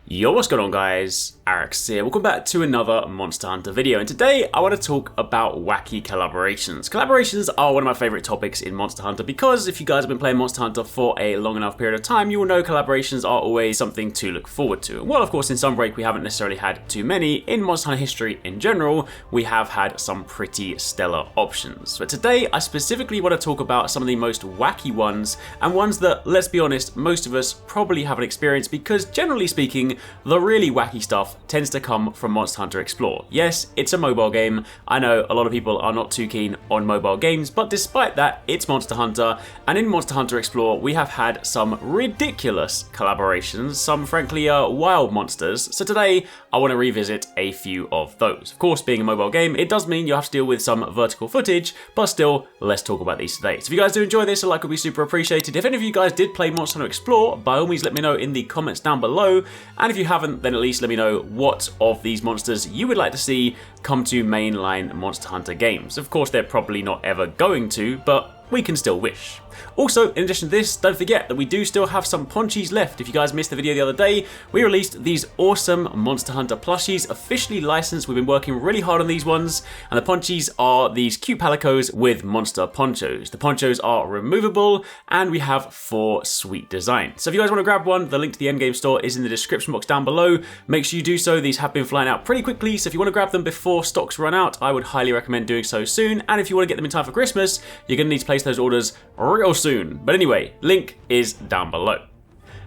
Yo, what's going on guys? HyperX here. Welcome back to another Monster Hunter video, and today I want to talk about wacky collaborations. Collaborations are one of my favorite topics in Monster Hunter because if you guys have been playing Monster Hunter for a long enough period of time, you will know collaborations are always something to look forward to. Well, of course, in Sunbreak we haven't necessarily had too many. In Monster Hunter history in general, we have had some pretty stellar options. But today I specifically want to talk about some of the most wacky ones, and ones that, let's be honest, most of us probably haven't experienced because generally speaking, the really wacky stuff tends to come from Monster Hunter Explore. Yes, it's a mobile game. I know a lot of people are not too keen on mobile games, but despite that, it's Monster Hunter, and in Monster Hunter Explore, we have had some ridiculous collaborations, some frankly wild monsters. So today, I want to revisit a few of those. Of course, being a mobile game, it does mean you have to deal with some vertical footage, but still, let's talk about these today. So if you guys do enjoy this, a like would be super appreciated. If any of you guys did play Monster Hunter Explore, by all means let me know in the comments down below, and if you haven't, then at least let me know what of these monsters you would like to see come to mainline Monster Hunter games. Of course, they're probably not ever going to, but we can still wish. Also, in addition to this, don't forget that we do still have some ponchies left. If you guys missed the video the other day, we released these awesome Monster Hunter plushies, officially licensed. We've been working really hard on these ones, and the ponchies are these cute palicos with monster ponchos. The ponchos are removable, and we have 4 sweet designs. So if you guys want to grab one, the link to the endgame store is in the description box down below. Make sure you do so. These have been flying out pretty quickly, so if you want to grab them before stocks run out, I would highly recommend doing so soon. And if you want to get them in time for Christmas, you're going to need to place those orders real soon. But anyway, link is down below.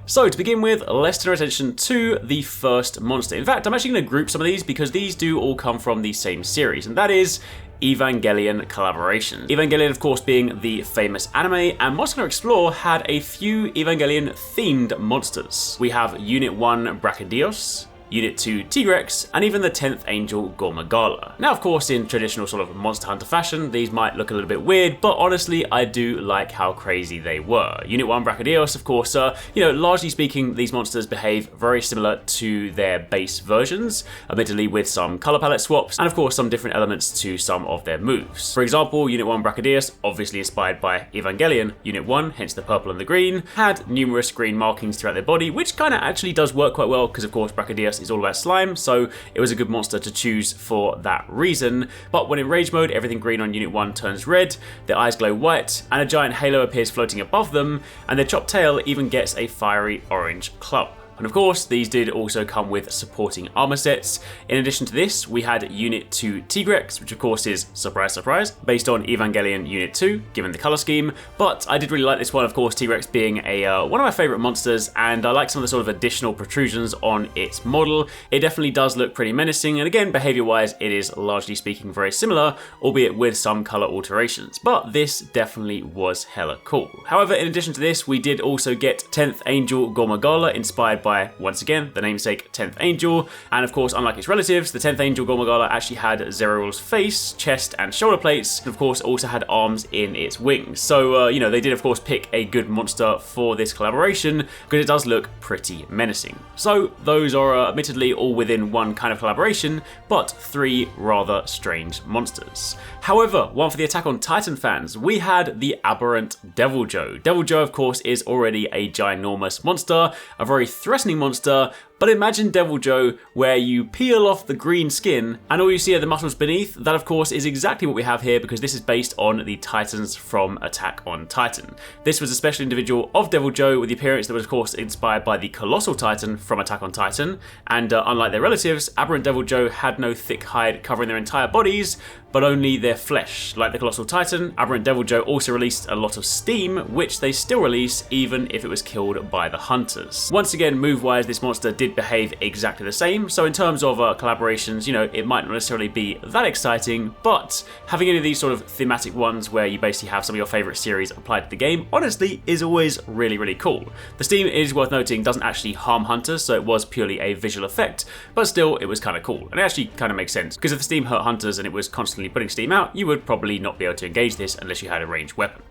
So to begin with, let's turn our attention to the first monster. In fact, I'm actually going to group some of these because these do all come from the same series, and that is Evangelion collaborations. Evangelion, of course, being the famous anime, and Monster Hunter Explore had a few Evangelion themed monsters. We have Unit 1 Brachydios, Unit 2 Tigrex, and even the 10th Angel Gormagala. Now, of course, in traditional sort of Monster Hunter fashion, these might look a little bit weird, but honestly, I do like how crazy they were. Unit 1 Brachydios, of course, largely speaking, these monsters behave very similar to their base versions, admittedly with some color palette swaps, and of course, some different elements to some of their moves. For example, Unit 1 Brachydios, obviously inspired by Evangelion, Unit 1, hence the purple and the green, had numerous green markings throughout their body, which kind of actually does work quite well, because of course, Brachydios is all about slime, so it was a good monster to choose for that reason. But when in rage mode, everything green on Unit 1 turns red, their eyes glow white, and a giant halo appears floating above them, and their chopped tail even gets a fiery orange club. And of course, these did also come with supporting armor sets. In addition to this, we had Unit 2 Tigrex, which of course is, surprise, surprise, based on Evangelion Unit 2, given the color scheme. But I did really like this one, of course, Tigrex being one of my favorite monsters, and I like some of the sort of additional protrusions on its model. It definitely does look pretty menacing, and again, behavior-wise, it is largely speaking very similar, albeit with some color alterations. But this definitely was hella cool. However, in addition to this, we did also get 10th Angel Gormagala, inspired by, once again, the namesake 10th Angel, and of course, unlike its relatives, the 10th Angel Gormagala actually had Zerul's face, chest, and shoulder plates, and of course also had arms in its wings. So, they did of course pick a good monster for this collaboration, because it does look pretty menacing. So, those are admittedly all within one kind of collaboration, but 3 rather strange monsters. However, one for the Attack on Titan fans, we had the aberrant Deviljho. Deviljho, of course, is already a ginormous monster, a very threatening monster, but imagine Deviljho where you peel off the green skin and all you see are the muscles beneath. That of course is exactly what we have here because this is based on the Titans from Attack on Titan. This was a special individual of Deviljho with the appearance that was of course inspired by the Colossal Titan from Attack on Titan, and unlike their relatives, aberrant Deviljho had no thick hide covering their entire bodies, but only their flesh. Like the Colossal Titan, aberrant Deviljho also released a lot of steam, which they still release even if it was killed by the hunters. Once again, move-wise, this monster did behave exactly the same, so in terms of collaborations, it might not necessarily be that exciting, but having any of these sort of thematic ones where you basically have some of your favorite series applied to the game, honestly, is always really, really cool. The steam, it is worth noting, doesn't actually harm hunters, so it was purely a visual effect, but still, it was kind of cool, and it actually kind of makes sense, because if the steam hurt hunters and it was constantly putting steam out, you would probably not be able to engage this unless you had a ranged weapon.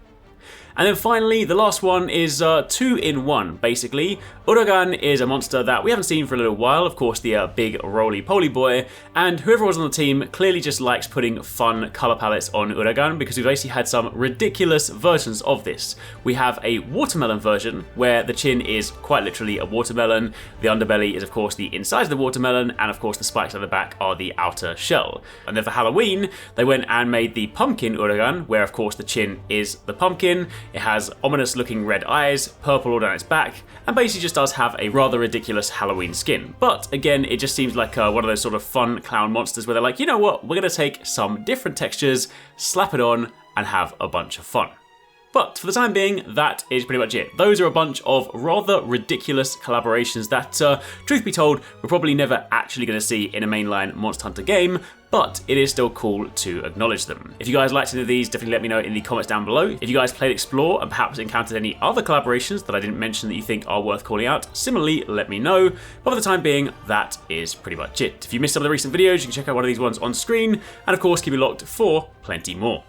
And then finally, the last one is 2-in-1, basically. Uragan is a monster that we haven't seen for a little while, of course the big roly-poly boy, and whoever was on the team clearly just likes putting fun colour palettes on Uragan because we've basically had some ridiculous versions of this. We have a watermelon version where the chin is quite literally a watermelon, the underbelly is of course the inside of the watermelon, and of course the spikes at the back are the outer shell. And then for Halloween, they went and made the pumpkin Uragan, where of course the chin is the pumpkin, it has ominous looking red eyes, purple all down its back, and basically just does have a rather ridiculous Halloween skin. But again, it just seems like one of those sort of fun clown monsters where they're like, you know what, we're going to take some different textures, slap it on, and have a bunch of fun. But for the time being, that is pretty much it. Those are a bunch of rather ridiculous collaborations that, truth be told, we're probably never actually going to see in a mainline Monster Hunter game, but it is still cool to acknowledge them. If you guys liked any of these, definitely let me know in the comments down below. If you guys played Explore and perhaps encountered any other collaborations that I didn't mention that you think are worth calling out, similarly, let me know. But for the time being, that is pretty much it. If you missed some of the recent videos, you can check out one of these ones on screen, and of course, keep it locked for plenty more.